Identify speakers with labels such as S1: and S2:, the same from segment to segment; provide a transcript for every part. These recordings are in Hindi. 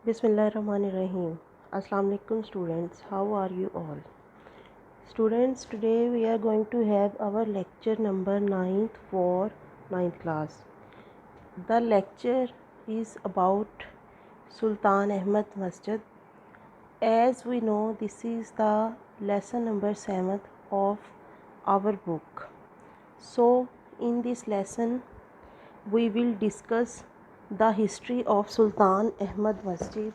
S1: Bismillahirrahmanirrahim. Assalamu alaikum students. How are you all? Students, today we are going to have our lecture number 9th for 9th class. The lecture is about Sultan Ahmad Masjid. As we know, this is the lesson number 7th of our book. So, in this lesson, we will discuss the history of Sultan Ahmad Masjid.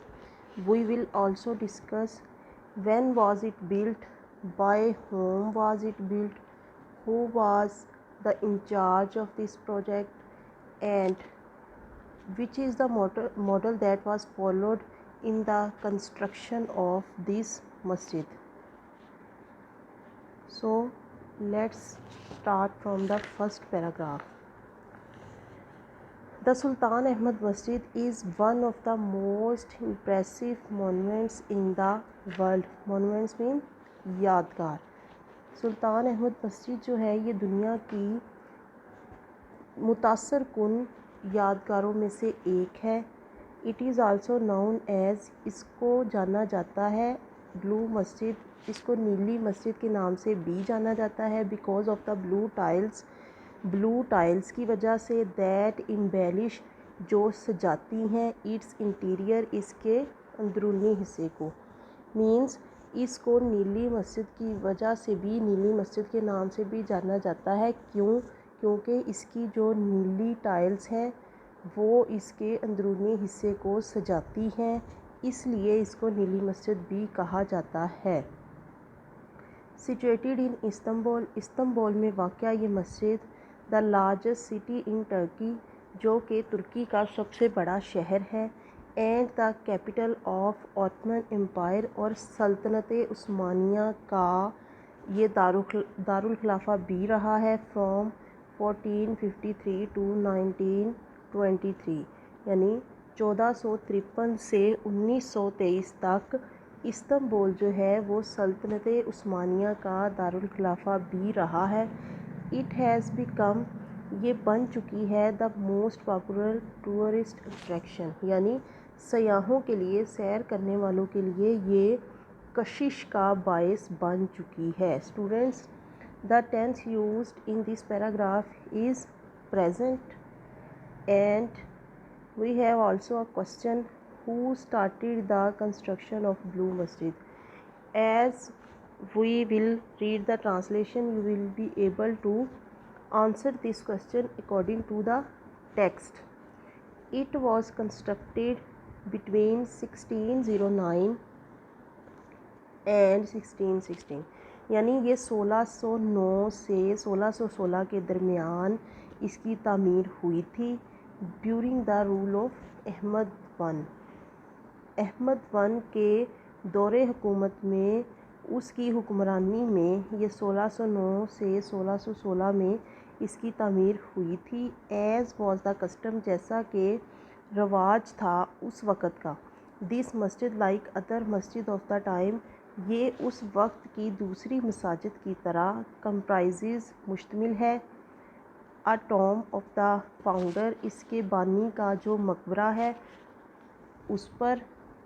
S1: We will also discuss when was it built, by whom was it built, who was the in charge of this project, and which is the model that was followed in the construction of this masjid. So let's start from the first paragraph. The Sultan Ahmad Masjid is one of the most impressive monuments in the world. Monuments mean यादगार. सुल्तान अहमद मस्जिद जो है ये दुनिया की मुतासर कुन यादगारों में से एक है. It is also known as, इसको जाना जाता है ब्लू मस्जिद, इसको नीली मस्जिद के नाम से भी जाना जाता है because of the blue tiles की वजह से दैट इम्बेलिश, जो सजाती हैं इट्स इंटीरियर, इसके अंदरूनी हिस्से को. मीन्स इसको नीली मस्जिद की वजह से भी, नीली मस्जिद के नाम से भी जाना जाता है. क्योंकि इसकी जो नीली टाइल्स हैं वो इसके अंदरूनी हिस्से को सजाती हैं, इसलिए इसको नीली मस्जिद भी कहा जाता है. सिचुएटेड इन इस्तंबुल में वाक़या ये मस्जिद the largest city in Turkey, जो कि तुर्की का सबसे बड़ा शहर है, and the capital of Ottoman Empire, और सल्तनत उस्मानिया का ये दारुल खिलाफा भी रहा है फ्रॉम 1453 टू 1923, यानी 1453 से 1923 तक इस्तंबुल जो है वो सल्तनत उस्मानिया का दारुल खिलाफा भी रहा है. इट हैज़ बिकम, ये बन चुकी है the most popular tourist attraction, यानी सयाहों के लिए, सैर करने वालों के लिए ये कशिश का बायस बन चुकी है. Students, the tense used in this paragraph is present and we have also a question, who started the construction of Blue Masjid? As we will read the translation, you will be able to answer this question according to the text. It was constructed between 1609 and 1616, यानी ये 1609 से 1616 के दरमियान इसकी तामीर हुई थी. During the rule of Ahmad one के दौरे हुकूमत में, उसकी हुक्मरानी में ये 1609 से 1616 में इसकी तामीर हुई थी. एज़ वॉज द कस्टम, जैसा कि रवाज था उस वक़्त का. दिस मस्जिद लाइक अदर मस्जिद ऑफ द टाइम, ये उस वक्त की दूसरी मसाजिद की तरह कंप्राइजेज़ मुश्तमिल है. अ टॉम ऑफ द फाउंडर, इसके बानी का जो मकबरा है उस पर.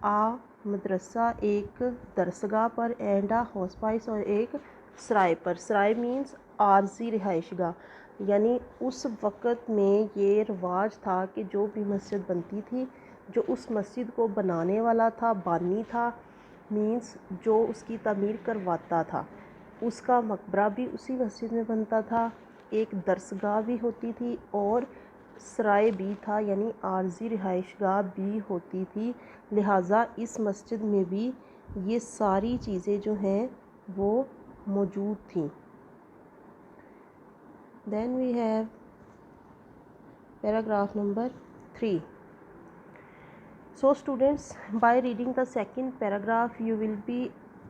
S1: आ मदरसा, एक दरसगाह पर. एंड आ हॉस्पाइस, और एक सराय पर. सराय मीन्स आर्जी रिहाइशगाह, यानी उस वक़्त में ये रवाज था कि जो भी मस्जिद बनती थी, जो उस मस्जिद को बनाने वाला था, बानी था, मीन्स जो उसकी तामीर करवाता था, उसका मकबरा भी उसी मस्जिद में बनता था, एक दरसगाह भी होती थी और सराय भी था, यानी आर्जी रिहाइशगाह भी होती थी. लिहाजा इस मस्जिद में भी ये सारी चीज़ें जो हैं वो मौजूद थीं. Then we have paragraph number 3. So students, by reading the second paragraph you will be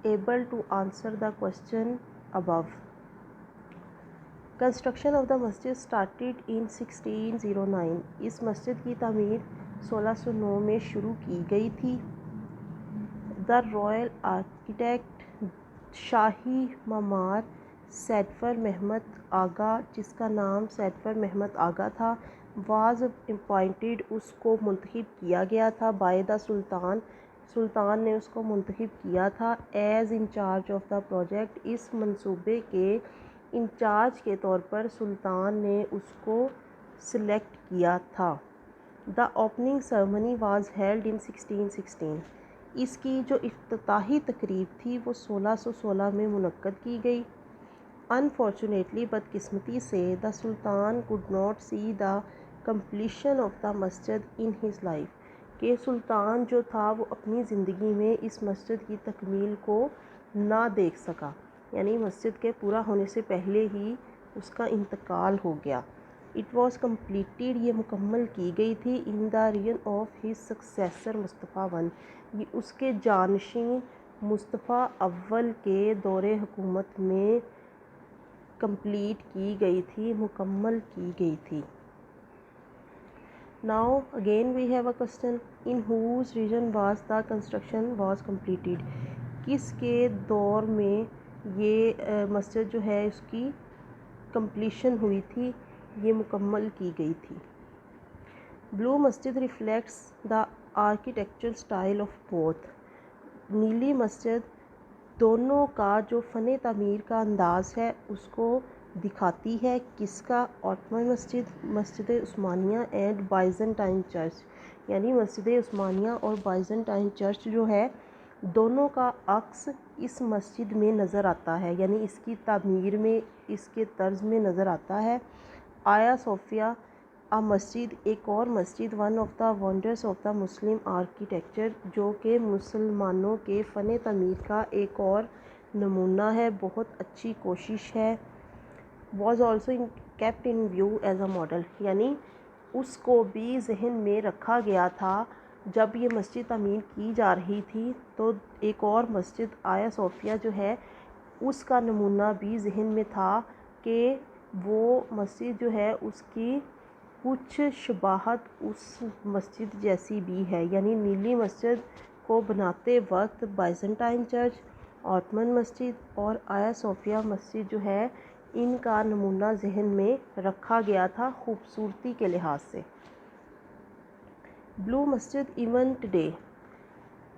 S1: able to answer the question above. Construction of the masjid started in 1609. इस मस्जिद की तामीर 1609 में शुरू की गई थी. द रॉयल आर्किटेक्ट, शाही मामार सैदफर महमद आगा, जिसका नाम सैदफर महमद आगा था, वाज अपॉइंटेड, उसको मुंतखब किया गया था बाय द सुल्तान, सुल्तान ने उसको मुंतखब किया था as incharge of the project, इस मंसूबे के इंचार्ज के तौर पर सुल्तान ने उसको सिलेक्ट किया था। The opening ceremony was held in 1616, इसकी जो इफ्तिताही तकरीब थी वो 1616 में मुनक्कद की गई। अनफॉर्चुनेटली, बदकिस्मती से, the sultan could not see the completion of the मस्जिद इन हिज लाइफ, कि सुल्तान जो था वो अपनी ज़िंदगी में इस मस्जिद की तकमील को ना देख सका, यानी मस्जिद के पूरा होने से पहले ही उसका इंतकाल हो गया। इट वॉज़ कम्प्लीटेड, ये मुकम्मल की गई थी in the rayon of his successor Mustafa one, ये उसके जानशीन मुस्तफ़ा अव्वल के दौरे हुकूमत में कंप्लीट की गई थी, मुकम्मल की गई थी। Now again we have a question, in whose region was the construction was completed, किसके दौर में ये मस्जिद जो है उसकी कंप्लीशन हुई थी, ये मुकम्मल की गई थी। ब्लू मस्जिद reflects the architectural style of both, नीली मस्जिद दोनों का जो फ़न तामीर का अंदाज़ है उसको दिखाती है। किसका? ऑटोमन मस्जिद, मस्जिद उस्मानिया एंड बाइजेंटाइन चर्च, यानी मस्जिद उस्मानिया और बाइजेंटाइन चर्च जो है दोनों का अक्स इस मस्जिद में नज़र आता है, यानी इसकी तामीर में, इसके तर्ज में नज़र आता है। आया सोफिया आ मस्जिद, एक और मस्जिद, one of the wonders of the Muslim architecture, जो कि मुसलमानों के फ़न तमीर का एक और नमूना है, बहुत अच्छी कोशिश है। Was also kept in view as a model, यानी उसको भी जहन में रखा गया था जब ये मस्जिद तमीर की जा रही थी, तो एक और मस्जिद आया सोफिया जो है उसका नमूना भी जहन में था कि वो मस्जिद जो है उसकी कुछ शबाहत उस मस्जिद जैसी भी है, यानी नीली मस्जिद को बनाते वक्त बाइजेंटाइन चर्च, ऑटमन मस्जिद और आया सोफिया मस्जिद जो है इनका नमूना जहन में रखा गया था खूबसूरती के लिहाज से। ब्लू मस्जिद इवन टुडे,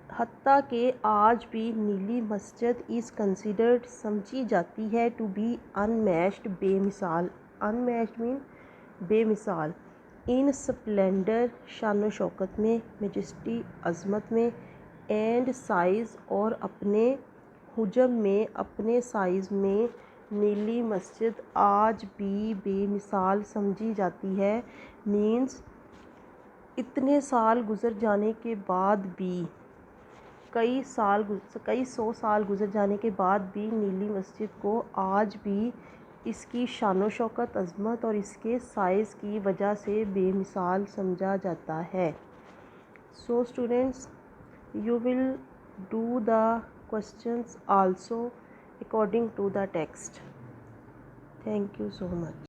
S1: हत्ता कि आज भी नीली मस्जिद इज़ कंसिडर्ड, समझी जाती है, टू बी अनमैच्ड, बेमिसाल, अनमैच्ड मीन बेमिसाल, इन स्प्लेंडर, शान शौकत में, मेजेस्टी, अज़मत में, एंड साइज़, और अपने हुजम में, अपने साइज़ में नीली मस्जिद आज भी बेमिसाल समझी जाती है। मीन्स इतने साल गुज़र जाने के बाद भी, कई सौ साल गुज़र जाने के बाद भी नीली मस्जिद को आज भी इसकी शान शौकत, अज़मत और इसके साइज़ की वजह से बेमिसाल समझा जाता है। So students, you will do the questions also according to the text. Thank you so much.